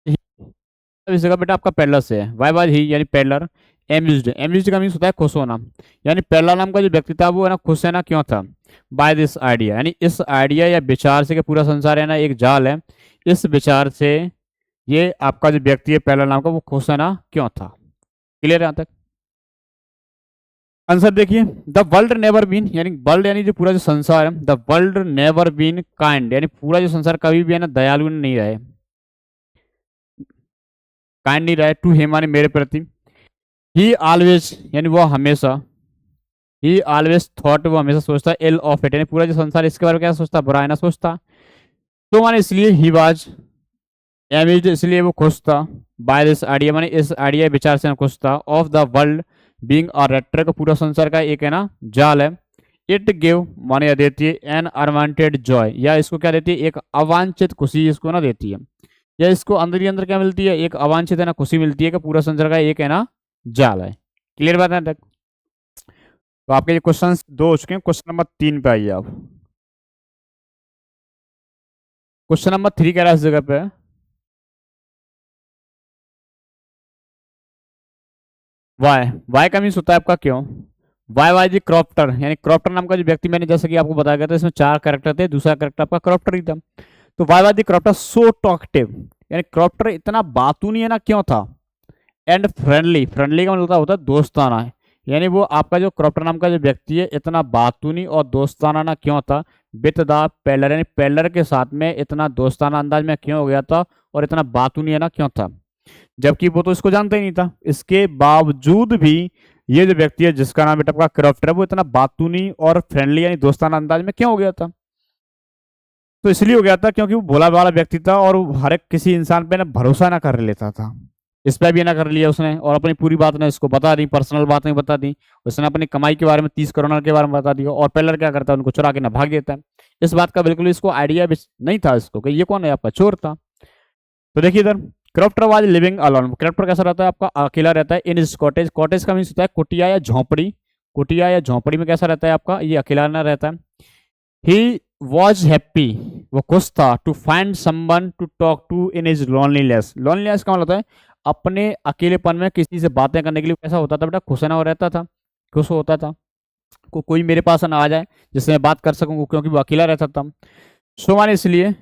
अब इस जगह बेटा आपका पेलर से है, वाई वाज ही यानी पेलर एम्यूज्ड, एम्यूज्ड का मीन्स होता है खुश होना, यानी पेलर नाम का जो व्यक्ति था वो है ना खुश है ना क्यों था, बाय दिस आइडिया, यानी इस आइडिया या विचार से कि पूरा संसार है ना एक जाल है, इस विचार से ये आपका जो व्यक्ति है पेलर नाम का वो खुश है ना क्यों था, क्लियर है यहाँ तक। आंसर देखिए, द वर्ल्ड नेवर बीन, यानी वर्ल्ड यानी जो पूरा जो संसार है, the world never been kind, यानी पूरा जो संसार कभी भी है ना दयालु नहीं रहे, काइंड नहीं रहे टू हिम यानी मेरे प्रति। ही ऑलवेज यानी वो हमेशा, ही ऑलवेज थॉट वो हमेशा सोचता, इल ऑफ इट, यानी पूरा जो संसार इसके बारे में क्या सोचता, बुरा है ना सोचता। तो माने इसलिए ही वाज एम्यूज्ड, इसलिए वो खुश था। बाय दिस आइडिया, माने इस आइडिया विचार से खुश था। Of the world being a rattrap, का पूरा संसार का एक है ना जाल है। इट गिव माने यह देती है एन अनवांटेड जॉय, या इसको क्या देती है, एक अवांछित खुशी इसको ना देती है, या इसको अंदर ही अंदर क्या मिलती है, एक अवांछित है ना खुशी मिलती है कि पूरा संसार का एक है ना जाल है। क्लियर बात है तक? तो आपके ये क्वेश्चन दो हो चुके हैं, क्वेश्चन नंबर 3 पे आइए आप। क्वेश्चन नंबर 3 कह रहा है इस जगह पे, वाई। वाई का मीन्स होता है आपका क्यों। वाई वाई जी क्रॉप्टर, यानी क्रॉप्टर नाम का जो व्यक्ति, मैंने जैसे कि आपको बताया गया था, इसमें 4 कैरेक्टर थे, दूसरा कैरेक्टर आपका क्रॉप्टर ही था। तो वाई वाई जी क्रॉप्टर सो टॉकटिव, यानी क्रॉप्टर इतना बातूनी है ना क्यों था। एंड फ्रेंडली, फ्रेंडली का मतलब होता है दोस्ताना है, यानी वो आपका जो क्रॉप्टर नाम का जो व्यक्ति है इतना बातूनी और दोस्ताना ना क्यों था। विद द पेलर, यानी पेलर के साथ में इतना दोस्ताना अंदाज में क्यों हो गया था, और इतना बातूनी है ना क्यों था, जबकि वो तो इसको जानता ही नहीं था। इसके बावजूद भी ये जो व्यक्ति है जिसका नाम बेटा आपका क्रॉप्टर है, वो इतना बातूनी और फ्रेंडली यानी दोस्ताना अंदाज में क्यों हो गया था। तो इसलिए हो गया था क्योंकि वो भोला भाला व्यक्ति था, और हर एक किसी इंसान पे ना भरोसा ना कर लेता था। इस पे भी ना कर लिया उसने, और अपनी पूरी बात ने इसको बता दी, पर्सनल बात नहीं बता दी। उसने अपनी कमाई के बारे में 30 करोड़ के बारे में बता दिया, और पेलर क्या करता है, उनको चुरा के ना भाग देता है। इस बात का बिल्कुल इसको आइडिया भी नहीं था इसको कि ये कौन है, आपका चोर था। तो देखिए इधर, क्रॉप्टर वाज लिविंग अलोन, क्रॉप्टर कैसा रहता है आपका, अकेला रहता है। इन इज कॉटेज, कॉटेज का मीन्स होता है कुटिया या झोंपड़ी। कुटिया या झोंपड़ी में कैसा रहता है आपका, ये अकेला ना रहता है। ही वॉज हैप्पी, वो खुश था। To find someone to talk to in his loneliness, loneliness का मतलब होता है अपने अकेलेपन में किसी से बातें करने के लिए कैसा होता था बेटा, खुश ना हो रहता था, खुश होता था। कोई मेरे पास ना आ जाए जिससे मैं बात कर सकूं, क्योंकि वो अकेला रहता था। सो माने इसलिए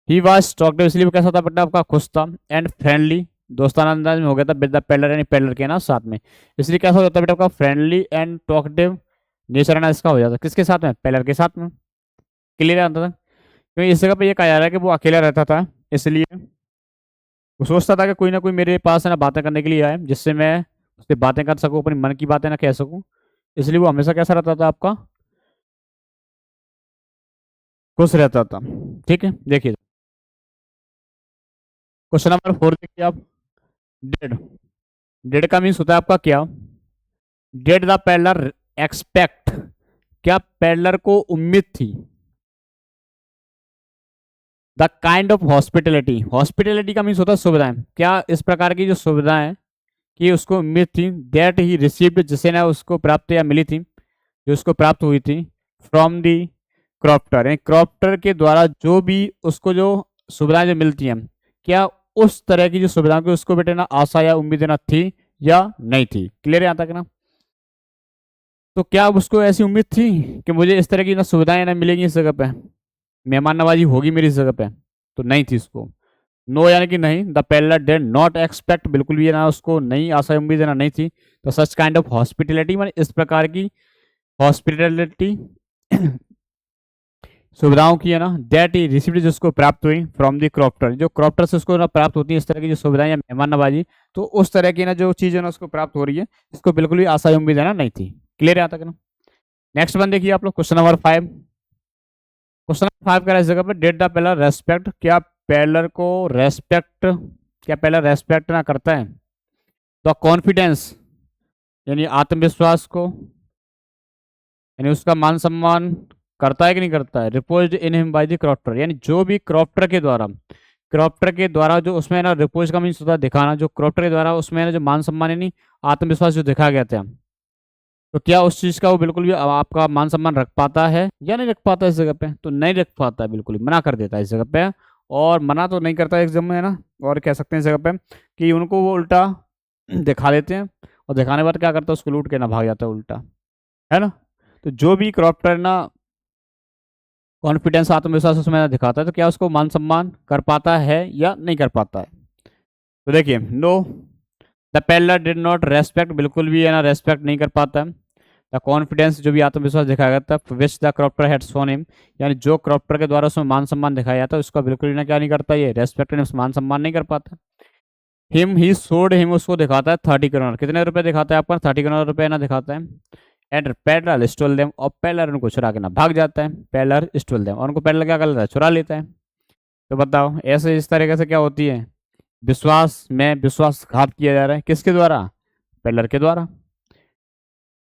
ही वाज टॉकटिव, इसलिए वो कैसा था बेटा आपका, खुश था। एंड फ्रेंडली, दोस्ताना अंदाज में हो गया था विद द पेलर, यानी पेलर के ना साथ में। इसलिए कैसा हो जाता है बेटा आपका, फ्रेंडली एंड टॉकटिव नेचर ना इसका हो जाता है, किसके साथ में, पेलर के साथ में। क्लियर आता था, क्योंकि इस जगह पे ये कहा जा रहा है कि वो अकेला रहता था, इसलिए वो सोचता था कि कोई ना कोई मेरे पास है ना बातें करने के लिए आए, जिससे मैं उससे बातें कर सकूं, अपनी मन की बातें ना कह सकूं। इसलिए वो हमेशा कैसा रहता था आपका, खुश रहता था। ठीक है, देखिए क्वेश्चन नंबर 4 देखिए आप। डेड, डेड का मीन्स होता है आपका क्या। डेड द पेलर एक्सपेक्ट, क्या पेलर को उम्मीद थी। The kind of hospitality, hospitality का मीन्स होता है सुविधाएं, क्या इस प्रकार की जो सुविधाएं कि उसको उम्मीद थी। दैट ही रिसीव्ड, जिसे ना उसको प्राप्त या मिली थी, जो उसको प्राप्त हुई थी। फ्रॉम दी क्रॉप्टर, यानी क्रॉप्टर के द्वारा जो भी उसको जो सुविधाएं जो मिलती हैं, क्या उस तरह की जो सुविधाओं की उसको बेटे ना आशा या उम्मीद ना थी या नहीं थी। क्लियर है यहाँ तक ना। तो क्या उसको ऐसी उम्मीद थी कि मुझे इस तरह की ना सुविधाएं ना मिलेंगी इस जगह पे, मेहमान नवाजी होगी मेरी इस जगह पे, तो नहीं थी उसको। नो यानी कि नहीं, the peddler did not expect, बिल्कुल भी ना उसको नहीं आशा उम्मीद ना नहीं थी। तो सच काइंड ऑफ हॉस्पिटलिटी, माने इस प्रकार की हॉस्पिटलिटी सुविधाओं की है ना, दैट ही रिसीव्ड, जिसको प्राप्त हुई फ्रॉम द क्रॉप्टर, जो क्रॉप्टर से उसको ना प्राप्त होती है इस तरह की जो सुविधाएं या मेहमान नवाजी, तो उस तरह की ना जो चीज़ है ना उसको प्राप्त हो रही है, इसको बिल्कुल भी आशा उम्मीद है ना नहीं थी। क्लियर है यहाँ तक ना। नेक्स्ट वन देखिए आप लोग, क्वेश्चन नंबर 5। क्वेश्चन नंबर 5 का इस जगह पे, डेड द पेलर रेस्पेक्ट, क्या पेलर को रेस्पेक्ट, क्या पेलर रेस्पेक्ट ना करता है। द कॉन्फिडेंस, यानी आत्मविश्वास को, यानी उसका मान सम्मान करता है कि नहीं करता है। Repose in him by the क्रॉप्टर, यानी जो भी क्रॉप्टर के द्वारा, क्रॉप्टर के द्वारा जो उसमें ना रिपोज का मीन्स होता है दिखाना, जो क्रॉप्टर के द्वारा उसमें ना जो मान सम्मान यानी आत्मविश्वास जो दिखाया गया था, तो क्या उस चीज का वो बिल्कुल भी आपका मान सम्मान रख पाता है या नहीं रख पाता इस जगह पे। तो नहीं रख पाता है, बिल्कुल ही मना कर देता है इस जगह पे। और मना तो नहीं करता एग्जाम में है ना, और कह सकते हैं इस जगह पे कि उनको वो उल्टा दिखा देते हैं, और दिखाने के बाद क्या करता है, उसको लूट के ना भाग जाता है उल्टा, है ना। तो जो भी क्रॉप्टर ना कॉन्फिडेंस आत्मविश्वास उसमें ना दिखाता है, तो क्या उसको मान सम्मान कर पाता है या नहीं कर पाता है। तो देखिए, no the peddler did not respect, बिल्कुल भी है ना रेस्पेक्ट नहीं कर पाता है। द कॉन्फिडेंस, जो भी आत्मविश्वास दिखाया गया था, which the क्रॉप्टर had shown him, यानी जो क्रॉप्टर के द्वारा उसमें मान सम्मान दिखाया जाता है, उसका बिल्कुल भी ना क्या नहीं करता, ये रेस्पेक्ट मान सम्मान नहीं कर पाता। हिम ही सोड हिम, उसको दिखाता है 30 करोड़, कितने रुपए दिखाता है आपका, 30 करोड़ रुपए ना दिखाता है। एंड पेलर स्टोल देम, और पेलर उनको चुरा के ना भाग जाता है। पेलर स्टोल देम, और उनको पेलर क्या कर लेता है, चुरा लेता है। तो बताओ ऐसे इस तरीके से क्या होती है, विश्वास में विश्वासघात किया जा रहा है, किसके द्वारा, पेलर के द्वारा।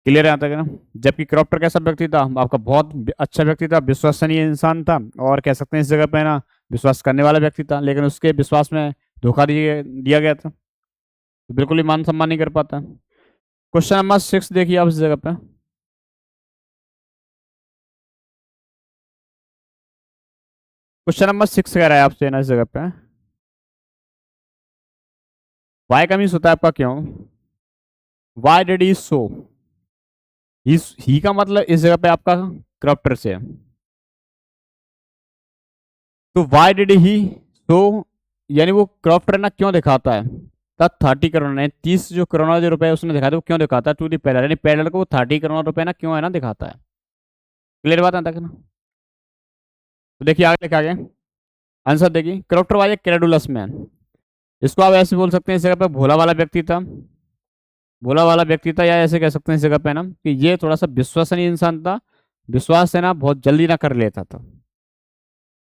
क्लियर है यहाँ तक ना। जबकि क्रॉप्टर कैसा व्यक्ति था, आपका बहुत अच्छा व्यक्ति था, विश्वसनीय इंसान था, और कह सकते हैं इस जगह पे ना विश्वास करने वाला व्यक्ति था, लेकिन उसके विश्वास में धोखा दिया गया था, तो बिल्कुल ही मान सम्मान नहीं कर पाता। क्वेश्चन नंबर 6 देखिए आप इस जगह पे। क्वेश्चन नंबर 6 कह रहा है आपसे ना इस जगह पे, वाई का मीन्स होता है आपका क्यों, वाई डिड ही सो, ही का मतलब इस जगह पे आपका क्रॉप्टर से है, तो वाई डिड ही सो, यानी वो क्रॉप्टर ना क्यों दिखाता है, तब 30 करोड़ ने 30 जो करोड़ जो रुपए उसने दिखाते वो क्यों दिखाता है टू दी पेलर, यानी पेलर को 30 करोड़ रुपए ना क्यों है ना दिखाता है। क्लियर बात है तक ना। तो देखिए आगे लिखा गया आंसर, देखिए क्रॉप्टर वाज ए क्रेडुलस मैन, इसको आप ऐसे बोल सकते हैं इस जगह पे भोला वाला व्यक्ति था, भोला वाला व्यक्ति था, या ऐसे कह सकते हैं इस जगह पे ना कि ये थोड़ा सा विश्वसनीय इंसान था, विश्वास है ना बहुत जल्दी ना कर लेता था।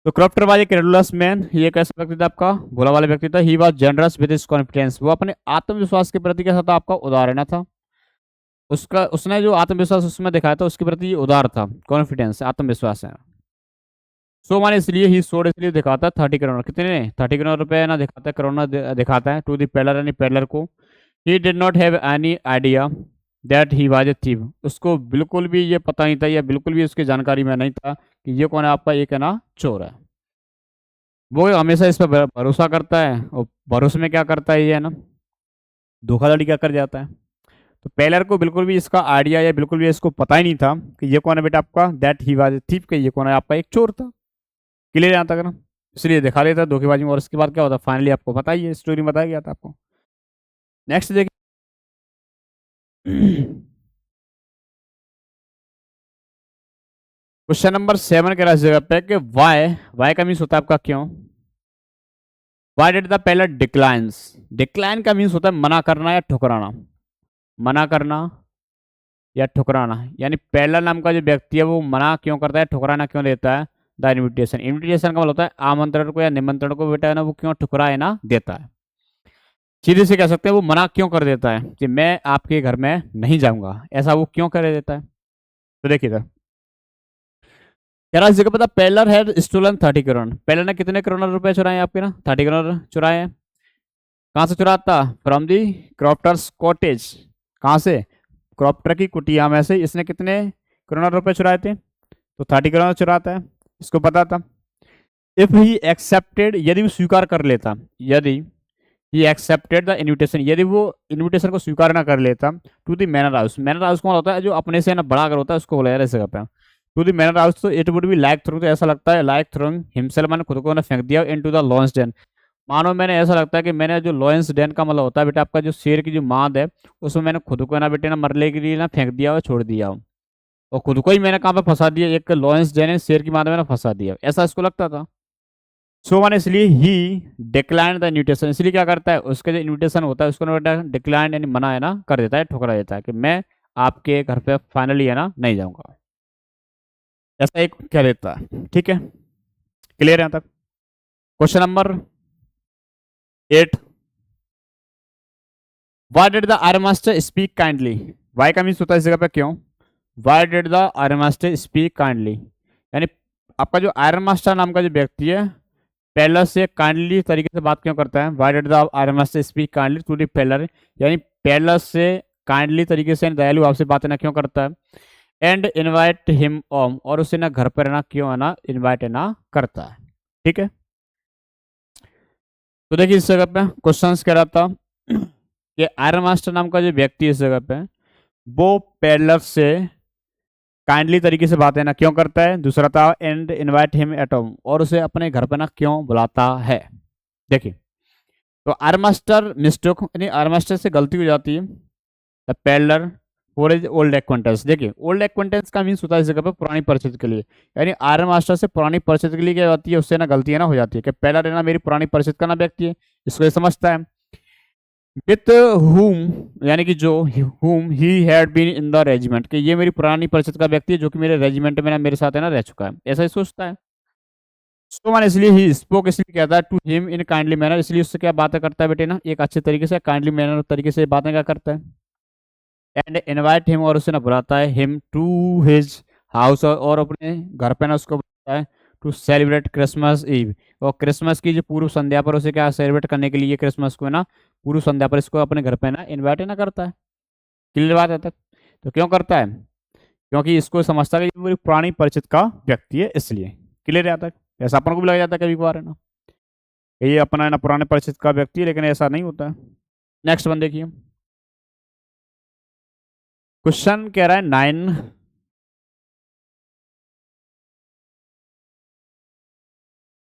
तो क्रॉप्टर वाज ए क्रेडुलस मैन, ये कैसा व्यक्ति था आपका भोला वाला व्यक्ति था, he was generous with his confidence, वो अपने आत्मविश्वास के प्रति कैसा था आपका उदाहरण था, उसका उसने जो आत्मविश्वास उसमें दिखाया था उसके प्रति उदार था, कॉन्फिडेंस आत्मविश्वास है। सो माने इसलिए ही सोड इसलिए दिखाता है 30 करोड़, कितने 30 करोड़ रुपए ना दिखाता है, करोड़ दिखाता है टू दी पेलर, यानी पेलर को। He did not have any idea that he was a thief, उसको बिल्कुल भी ये पता नहीं था, या बिल्कुल भी उसकी जानकारी में नहीं था कि ये कौन है आपका, एक है ना चोर है। वो हमेशा इस पर भरोसा करता है, और भरोसे में क्या करता है ये है ना धोखाधड़ी क्या कर जाता है। तो पेलर को बिल्कुल भी इसका आइडिया या बिल्कुल भी इसको पता ही नहीं था कि ये कौन है बेटा आपका, that he was a thief, कि ये कौन है आपका एक चोर था। क्लियर यहाँ तक ना। इसलिए दिखा देता है धोखेबाजी में, और इसके बाद क्या होता है फाइनली आपको पता ही है, स्टोरी बताया गया था आपको। नेक्स्ट देखिए क्वेश्चन नंबर 7 के इस जगह पे कि वाई, वाई का मीन्स होता है आपका क्यों, why did the peddler declines, decline का मीन्स होता है मना करना या ठुकराना, मना करना या ठुकराना, यानी पेलर नाम का जो व्यक्ति है वो मना क्यों करता है, ठुकराना क्यों देता है, द इन्विटेशन, इन्विटेशन का मतलब होता है आमंत्रण को या निमंत्रण को बेटा है ना वो क्यों ठुकराए ना देता है। सीधे से कह सकते हैं वो मना क्यों कर देता है कि मैं आपके घर में नहीं जाऊंगा, ऐसा वो क्यों कर देता है। तो देखिए सर कह रहा इस जगह पता, पेलर है स्टोलन 30 करोड़, पेलर ने कितने करोड़ रुपए चुराए आपके ना, 30 करोड़ चुराए हैं। कहाँ से चुराया था, फ्रॉम दी क्रॉप्टर्स कॉटेज, कहाँ से, क्रॉप्टर की कुटिया में से इसने कितने करोड़ रुपए चुराए थे, तो 30 करोड़ चुराता है, इसको पता था। इफ ही एक्सेप्टेड, यदि वो स्वीकार कर लेता, यदि ही एक्सेप्टेड द इन्विटेशन, यदि वो इन्विटेशन को स्वीकार ना कर लेता, to the manor house, manor house कौन होता है जो अपने से ना बड़ा अगर होता है उसको बोला जा रहा है इस जगह पे, टू द मैनर हाउस, तो it would be like throwing, तो ऐसा लगता है लाइक थ्रोइंग हिमसेल्फ, मैंने खुद को ना फेंक दिया, इनटू द लॉन्स डेन, मानो मैंने ऐसा लगता है कि मैंने जो लॉयंस डेन का मतलब होता है बेटा आपका जो शेर की जो माद है उसमें मैंने खुद को ना बेटे ना मरने के लिए ना फेंक दिया और छोड़ दिया, और खुद को ही मैंने कहाँ पे फंसा दिया, एक लॉयंस डेन शेर की माद में मैंने फंसा दिया, ऐसा इसको लगता था। सो माने इसलिए ही डिक्लाइन द इन्विटेशन, इसलिए क्या करता है उसका जो इन्विटेशन होता है उसको ना बेटा डिक्लाइन यानी मना है ना कर देता है, ठुकरा देता है कि मैं आपके घर पे फाइनली है ना नहीं जाऊंगा, ऐसा एक कह देता है। ठीक है क्लियर है यहाँ तक। Question number 8, why did the iron master speak kindly, why का मीन्स होता है इस जगह पे क्यों, why did the iron master speak kindly, यानी आपका जो आयरन मास्टर नाम का जो व्यक्ति है पेलर से काइंडली तरीके से बात क्यों करता है, why did the iron master speak kindly to the peddler, यानी पेलर से काइंडली तरीके से दयालु भाव से बातें ना क्यों करता है, एंड इनवाइट हिम ओम, और उसे ना घर पर ना क्यों है ना इनवाइट ना करता है। ठीक है तो देखिए इस जगह पे क्वेश्चन कह रहा था कि आयरन मास्टर नाम का जो व्यक्ति है इस जगह पे वो पेलर से काइंडली तरीके से बातें ना क्यों करता है, दूसरा था and invite him at home, और उसे अपने घर पे ना क्यों बुलाता है। देखिए तो आयरन मास्टर मिस्टेक यानी आयरन मास्टर से गलती हो जाती है, the peddler for is old acquaintance, देखिए ओल्ड एक्वेंटेंस का मीन्स होता है इस जगह पे पुरानी परिचित के लिए, यानी आयरन मास्टर से पुरानी परिचित के लिए क्या होती है उससे ना गलती है ना हो जाती है कि पेलर है ना मेरी पुरानी परिचित का ना व्यक्ति है, इसको ये समझता है। विथ हुम यानी कि जो whom he had been in the regiment, कि ये मेरी पुरानी परिचित का व्यक्ति है जो कि मेरे रेजिमेंट में ना मेरे साथ है ना रह चुका है, ऐसा ही सोचता है। सो मैंने इसलिए ही स्पोक इसलिए कहता है to him in kindly manner, इसलिए उससे क्या बातें करता है बेटे ना, एक अच्छे तरीके से काइंडली मैनर तरीके से बातें क्या करता है। एंड इनवाइट हिम, और उसे ना बुलाता है, हिम टू हिज हाउस, और अपने घर पे ना उसको बुलाता है टू सेलिब्रेट क्रिसमस ईव, और क्रिसमस की जो पूर्व संध्या पर उसे क्या सेलिब्रेट करने के लिए क्रिसमस को ना पूर्व संध्या पर इसको अपने घर पे ना इनवाइट ना करता है। क्लियर बात है तक। तो क्यों करता है, क्योंकि इसको समझता है कि ये मेरी पुरानी परिचित का व्यक्ति है इसलिए। क्लियर है तक। ऐसा अपन को भी लग जाता है कभी कभार है ना, ये अपना है ना पुराने परिचित का व्यक्ति है, लेकिन ऐसा नहीं होता है। नेक्स्ट वन देखिए, क्वेश्चन कह रहा है 9,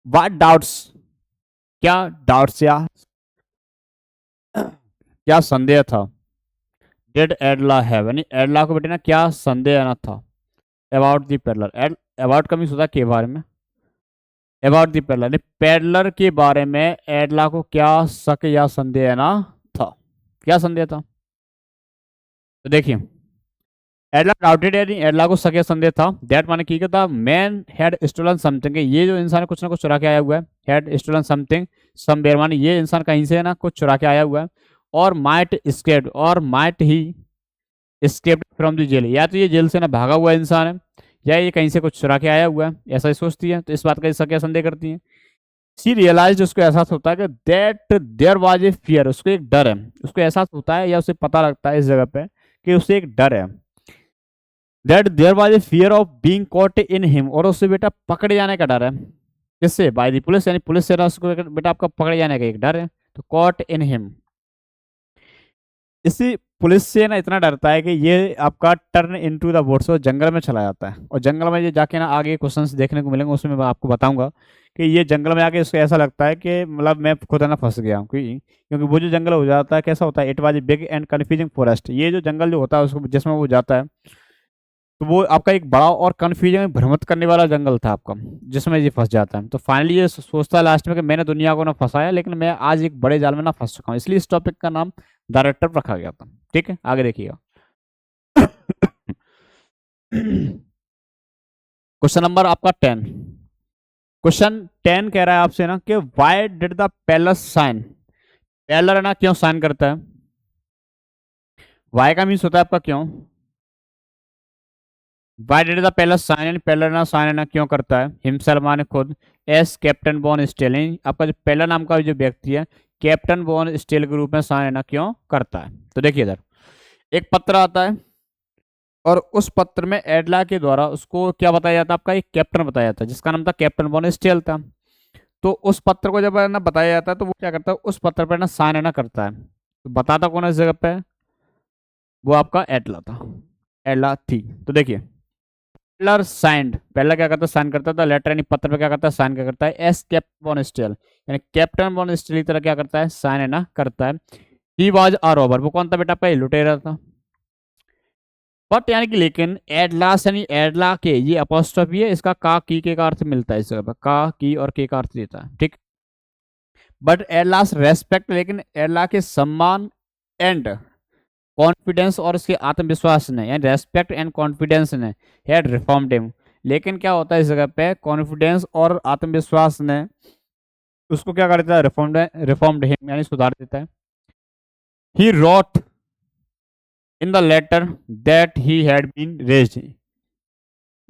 व्हाट डाउट्स, क्या डाउट्स या क्या संदेह था, डिड एडला हैव, यानी एडला को बेटे ना क्या संदेह ना था, अबाउट द पेडलर, अबाउट का मीन्स होता है के बारे में, अबाउट द पेडलर, पेडलर के बारे में एडला को क्या शक या संदेह ना था, क्या संदेह था। तो देखिए, एडला डाउटेड, यानी एडला को शक या संदेह था, दैट माने की था मैन हैड स्टोलन समथिंग, ये जो इंसान कुछ ना कुछ चुरा के आया हुआ है, हैड स्टोलन समथिंग समवेयर, माने ये इंसान कहीं से है ना कुछ चुरा के आया हुआ है, और माइट स्केप्ड, और might he escaped from the jail, या तो ये जेल से ना भागा हुआ इंसान है, या ये कहीं से कुछ चुरा के आया हुआ है, ऐसा ही सोचती है। तो इस बात का इसका क्या संदेह करती है। सी रियलाइज, उसको एहसास होता है कि that there was a fear, उसको एक डर है, उसको एहसास होता है या उसे पता लगता है इस जगह पे कि उसे एक डर है, that there was a fear of being caught in him, और उससे बेटा पकड़े जाने का डर है, किससे, बाय द पुलिस, यानी पुलिस से ना उसको बेटा आपका पकड़े जाने का एक डर है, तो कॉट इन हिम, इसी पुलिस से ना इतना डरता है कि ये आपका टर्न इनटू द वुड्स, और जंगल में चला जाता है, और जंगल में ये जाके ना आगे क्वेश्चंस देखने को मिलेंगे, उसमें मैं आपको बताऊंगा कि ये जंगल में आके इसको ऐसा लगता है कि मतलब मैं खुद ना फंस गया हूँ, क्योंकि वो जो जंगल हो जाता है कैसा होता है, it was big and confusing forest, ये जो जंगल जो होता है उसको जिसमें वो जाता है, तो वो आपका एक बड़ा और कन्फ्यूजन भ्रमित करने वाला जंगल था आपका, जिसमें ये फंस जाता है। तो फाइनली ये सोचता है लास्ट में कि मैंने दुनिया को ना फंसाया, लेकिन मैं आज एक बड़े जाल में ना फंस चुका हूँ, इसलिए इस टॉपिक का नाम डायरेक्टर रखा गया था। ठीक है, आगे देखिएगा। क्वेश्चन नंबर आपका 10, क्वेश्चन 10 कह रहा है आपसे ना कि why did the palace sign, pallor है ना क्यों साइन करता है, वाई का मीन्स होता है आपका क्यों, why did the palace sign, यानी पैलर ना साइन है ना क्यों करता है, हिमसेल्फ माने खुद, एस कैप्टन बॉन स्टील, आपका जो पैलर नाम का जो व्यक्ति है कैप्टन बॉन स्टील के रूप में साइन है ना क्यों करता है। तो देखिए इधर एक पत्र आता है, और उस पत्र में एडला के द्वारा उसको क्या बताया जाता है, आपका एक कैप्टन बताया जाता है जिसका नाम था कैप्टन बॉन स्टील था। तो उस पत्र को जब है ना बताया जाता है तो वो क्या करता है, उस पत्र पर ना साइन है ना करता है, तो बताता कौन है इस जगह पे, वो आपका एडला था, एडला थी। तो देखिए पेलर साइंड, पहला क्या करता है साइन करता था, लेटर यानी पत्र पे क्या करता है साइन क्या करता है, एस कैप्टन बॉन स्टील, यानी कैप्टन बॉन स्टील की तरह क्या करता है साइन है ना करता है। ही वाज अ रॉबर, वो कौन था बेटा आपका, लुटेरा था। बट यानी कि लेकिन एडलास यानी एडला के, ये अपॉस्ट्रोफी है, इसका का की के का अर्थ मिलता है इस जगह पर, का की और के का अर्थ देता है। ठीक, बट एडलास रेस्पेक्ट, लेकिन एडला के सम्मान एंड कॉन्फिडेंस और उसके आत्मविश्वास ने, यानी रेस्पेक्ट एंड कॉन्फिडेंस ने हैड रिफॉर्म्ड हिम, लेकिन क्या होता है इस जगह पे कॉन्फिडेंस और आत्मविश्वास ने उसको क्या कर देता है, रिफॉर्म्ड हिम यानी सुधार देता है। He wrote in the letter that he had been raised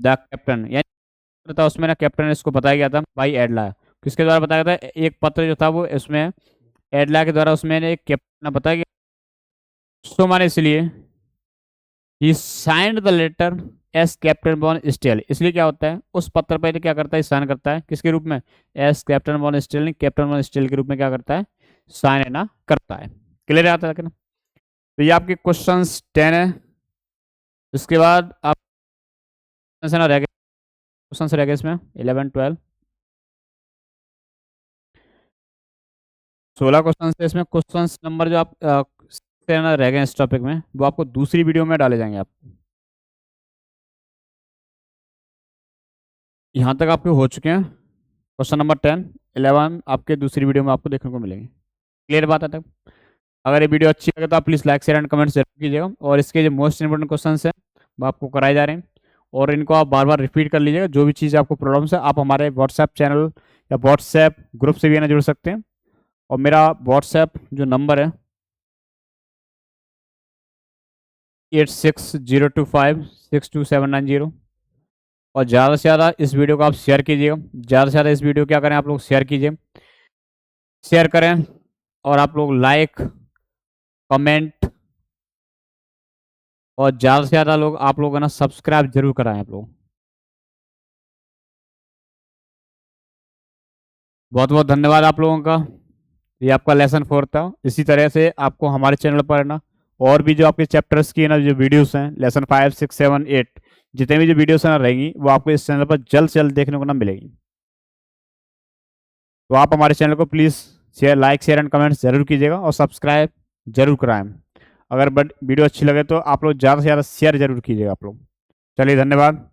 the captain, यानी था उसमें ना कैप्टन इसको बताया गया था भाई एडला, किसके द्वारा बताया गया था, एक पत्र जो था वो इसमें एडला के द्वारा उसमें एक कैप्टन बताया गया, सो माने इसलिए he signed the letter as Captain von Stahle, इसलिए क्या होता है उस पत्र पर क्या करता है साइन करता है, किसके रूप में, as Captain von Stahle, Captain von Stahle के रूप में क्या करता है साइन है ना करता है। क्लियर आता है ना। तो ये आपके क्वेश्चन 10 है। इसके बाद आप ना रह गए क्वेश्चन रह गए इसमें 11 12 16 क्वेश्चन है इसमें। क्वेश्चन नंबर जो आप रह गए इस टॉपिक में वो आपको दूसरी वीडियो में डाले जाएंगे। आप यहाँ तक आपके हो चुके हैं, क्वेश्चन नंबर 10 11 आपके दूसरी वीडियो में आपको देखने को मिलेंगे। क्लियर बात है तक। अगर ये वीडियो अच्छी लगे तो आप please like share and comment जरूर कीजिएगा, और इसके जो मोस्ट इंपोर्टेंट क्वेश्चन हैं वो आपको कराए जा रहे हैं, और इनको आप बार बार रिपीट कर लीजिएगा। जो भी चीज़ आपको प्रॉब्लम्स है आप हमारे व्हाट्सएप चैनल या व्हाट्सएप ग्रुप से भी है ना जुड़ सकते हैं। और मेरा व्हाट्सएप जो नंबर है 8602562790। और ज़्यादा से ज़्यादा इस वीडियो को आप शेयर कीजिएगा। ज़्यादा से ज़्यादा इस वीडियो क्या करें, आप लोग शेयर कीजिए, शेयर करें। और आप लोग लाइक, कमेंट और ज़्यादा से ज़्यादा लोग आप लोग है ना सब्सक्राइब जरूर कराएं आप लोग। बहुत बहुत धन्यवाद आप लोगों का। ये आपका लेसन 4 था। इसी तरह से आपको हमारे चैनल पर है ना और भी जो आपके चैप्टर्स की है ना जो वीडियोस हैं लेसन 5, 6, 7, 8 जितने भी जो वीडियोस है ना रहेंगी वो आपको इस चैनल पर जल्द से जल्द देखने को ना मिलेगी। तो आप हमारे चैनल को प्लीज़ शेयर एंड कमेंट्स जरूर कीजिएगा और सब्सक्राइब जरूर कराएं। अगर बट वीडियो अच्छी लगे तो आप लोग ज़्यादा से ज़्यादा शेयर जरूर कीजिएगा आप लोग। चलिए धन्यवाद।